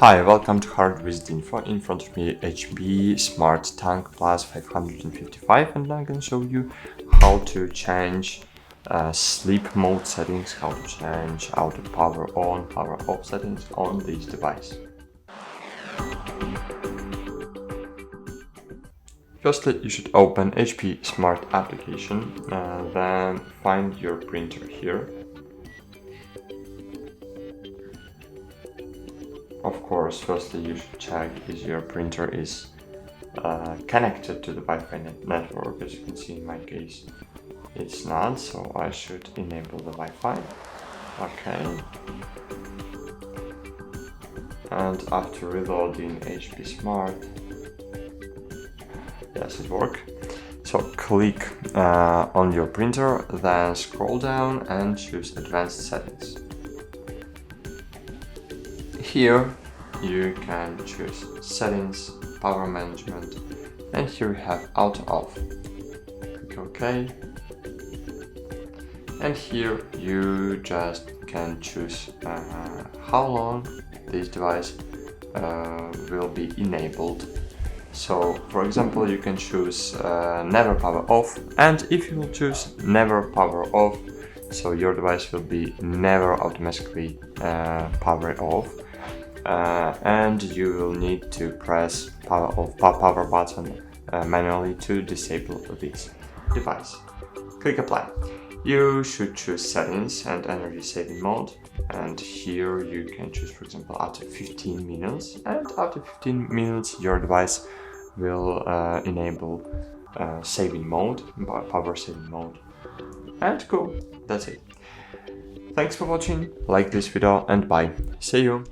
Hi, welcome to HardReset.Info. In front of me HP Smart Tank Plus 555, and I'm going to show you how to change sleep mode settings, how to change auto power on, power off settings on this device. Firstly, you should open HP Smart application, then find your printer here. Of course, firstly you should check if your printer is connected to the Wi-Fi network. As you can see in my case, it's not, so I should enable the Wi-Fi. Okay. And after reloading HP Smart, yes, it worked. So click on your printer, then scroll down and choose Advanced Settings. Here you can choose Settings, Power Management, and here you have Auto Off. Click OK. And here you just can choose how long this device will be enabled. So, for example, you can choose Never Power Off, and if you will choose Never Power Off, so your device will be never automatically powered off. And you will need to press power button manually to disable this device. Click Apply. You should choose Settings and Energy Saving Mode, and here you can choose, for example, after 15 minutes, and after 15 minutes your device will enable saving mode, power saving mode, and cool, that's it. Thanks for watching, like this video and bye, see you!